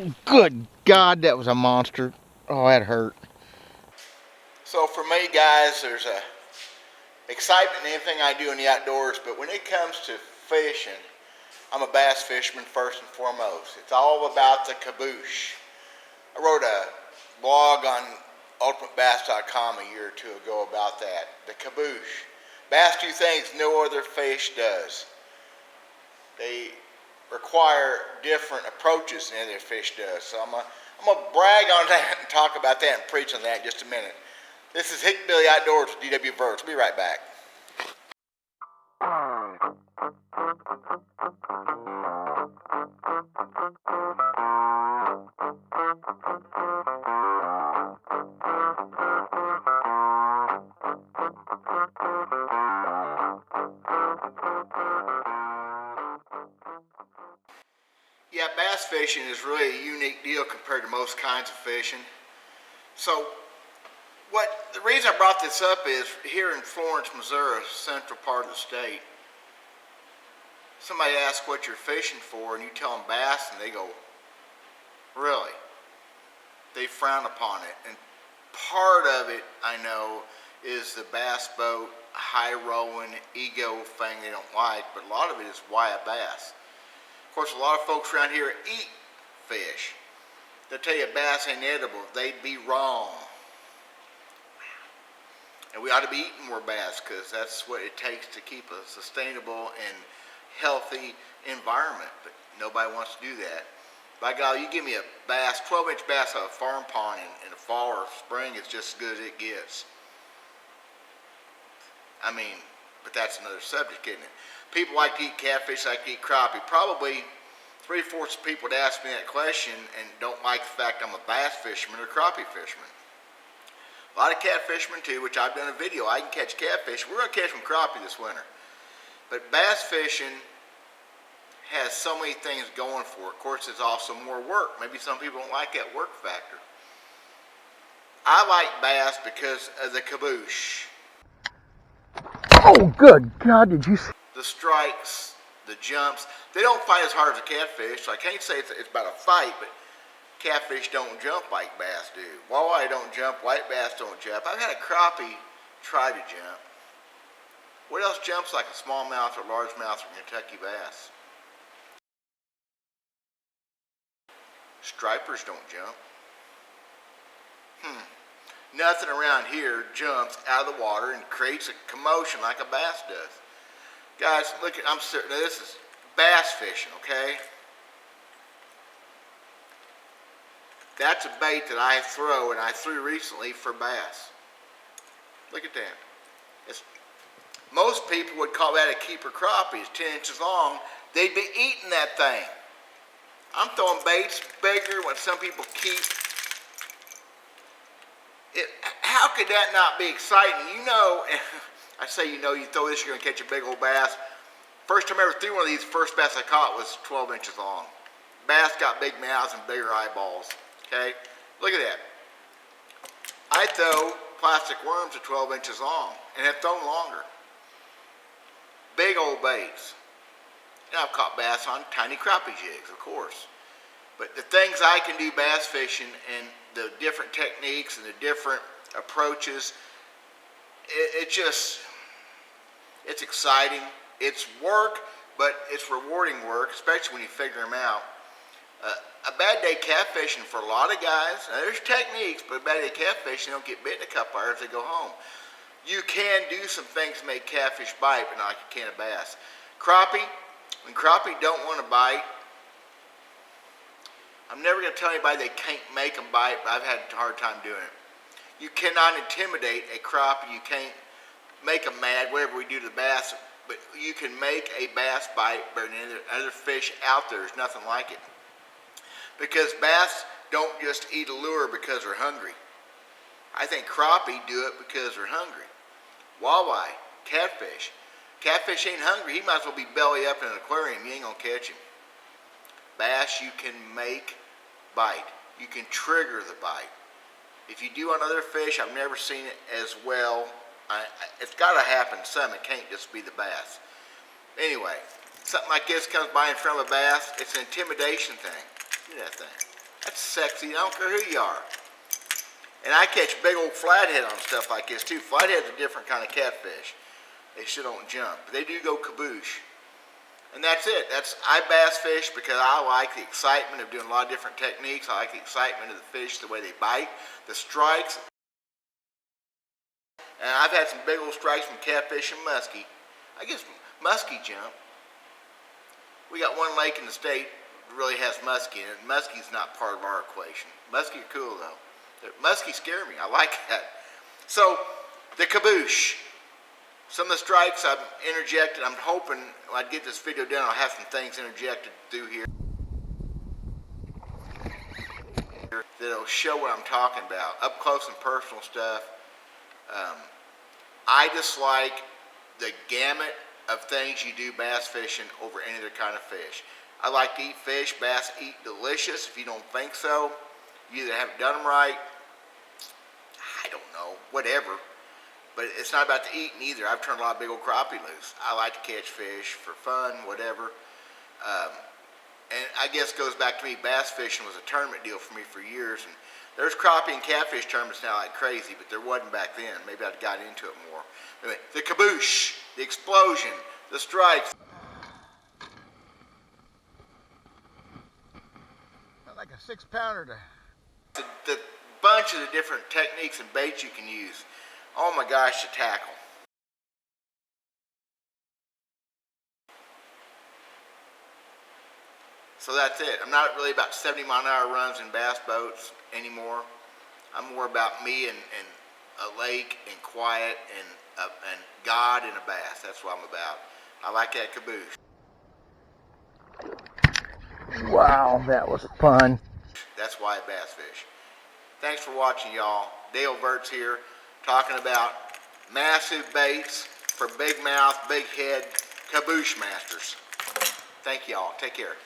Oh, good God, that was a monster. Oh, that hurt. So for me, guys, there's a excitement in anything I do in the outdoors, but when it comes to fishing, I'm a bass fisherman first and foremost. It's all about the kaboosh. I wrote a blog on ultimatebass.com a year or two ago about that. The kaboosh. Bass do things no other fish does. They require different approaches than other fish does. So I'm gonna brag on that and talk about that and preach on that in just a minute. This is Hickbilly Outdoors with D.W. Verts. We'll be right back. Yeah, bass fishing is really a unique deal compared to most kinds of fishing. So the reason I brought this up is here in Florence, Missouri, central part of the state, somebody asks what you're fishing for and you tell them bass and they go, really? They frown upon it. And part of it, I know, is the bass boat, high rolling, ego thing they don't like, but a lot of it is why a bass. Of course, a lot of folks around here eat fish. They'll tell you bass ain't edible. They'd be wrong. And we ought to be eating more bass because that's what it takes to keep a sustainable and healthy environment. But nobody wants to do that. By golly, you give me a bass, 12-inch bass out of a farm pond in the fall or spring, it's just as good as it gets. I mean, but that's another subject, isn't it? People like to eat catfish, like to eat crappie. Probably 3/4 of people that ask me that question and don't like the fact I'm a bass fisherman or crappie fisherman. A lot of catfishermen too, which I've done a video. I can catch catfish. We're going to catch some crappie this winter. But bass fishing has so many things going for it. Of course, it's also more work. Maybe some people don't like that work factor. I like bass because of the kaboosh. Oh, good God, did you see? The strikes, the jumps. They don't fight as hard as a catfish, so I can't say it's about a fight, but catfish don't jump like bass do. Walleye don't jump, white bass don't jump. I've had a crappie try to jump. What else jumps like a smallmouth or largemouth or Kentucky bass? Stripers don't jump. Nothing around here jumps out of the water and creates a commotion like a bass does. Guys, look at, this is bass fishing, okay? That's a bait that I throw and I threw recently for bass. Look at that. Most people would call that a keeper crappie. It's 10 inches long. They'd be eating that thing. I'm throwing baits bigger when some people keep. How could that not be exciting? You know, I say you throw this, you're going to catch a big old bass. First time I ever threw one of these, first bass I caught was 12 inches long. Bass got big mouths and bigger eyeballs. Okay? Look at that. I throw plastic worms at 12 inches long and have thrown longer. Big old baits. And I've caught bass on tiny crappie jigs, of course. But the things I can do bass fishing and the different techniques and the different approaches, it's exciting. It's work, but it's rewarding work, especially when you figure them out. A bad day catfishing for a lot of guys, now there's techniques, but a bad day catfishing, they don't get bit in a couple hours, they go home. You can do some things to make catfish bite, but not like you can a bass. Crappie, when crappie don't want to bite, I'm never going to tell anybody they can't make them bite, but I've had a hard time doing it. You cannot intimidate a crappie. You can't make them mad, whatever we do to the bass, but you can make a bass bite better than any other fish out there. There's nothing like it. Because bass don't just eat a lure because they're hungry. I think crappie do it because they're hungry. Walleye, catfish. Catfish ain't hungry. He might as well be belly up in an aquarium. You ain't going to catch him. Bass you can make bite. You can trigger the bite. If you do on other fish, I've never seen it as well. It's got to happen some. It can't just be the bass. Anyway, something like this comes by in front of a bass. It's an intimidation thing. Look at that thing. That's sexy. I don't care who you are. And I catch big old flathead on stuff like this too. Flathead's a different kind of catfish. They still don't jump. But they do go kaboosh. And that's it. I bass fish because I like the excitement of doing a lot of different techniques. I like the excitement of the fish, the way they bite, the strikes. And I've had some big old strikes from catfish and muskie. I guess muskie jump. We got one lake in the state that really has muskie in it. Muskie's not part of our equation. Muskie are cool though. Muskie scare me. I like that. So, the kaboosh. Some of the strikes I've interjected. I'm hoping when I get this video done, I'll have some things interjected through here that'll show what I'm talking about. Up close and personal stuff. I dislike the gamut of things you do bass fishing over any other kind of fish. I like to eat fish. Bass eat delicious. If you don't think so, you either haven't done them right, I don't know, whatever. But it's not about the eating either. I've turned a lot of big old crappie loose. I like to catch fish for fun, whatever. And I guess it goes back to me, bass fishing was a tournament deal for me for years. And there's crappie and catfish tournaments now like crazy, but there wasn't back then. Maybe I'd got into it more. Anyway, the kaboosh, the explosion, the strikes. Like a 6-pounder to... The bunch of the different techniques and baits you can use. Oh my gosh, to tackle. So that's it. I'm not really about 70-mile-an-hour runs in bass boats anymore. I'm more about me and a lake and quiet and God and a bass. That's what I'm about. I like that kaboosh. Wow, that was fun. That's why I bass fish. Thanks for watching, y'all. Dale Verts here, talking about massive baits for big mouth, big head, kaboosh masters. Thank y'all. Take care.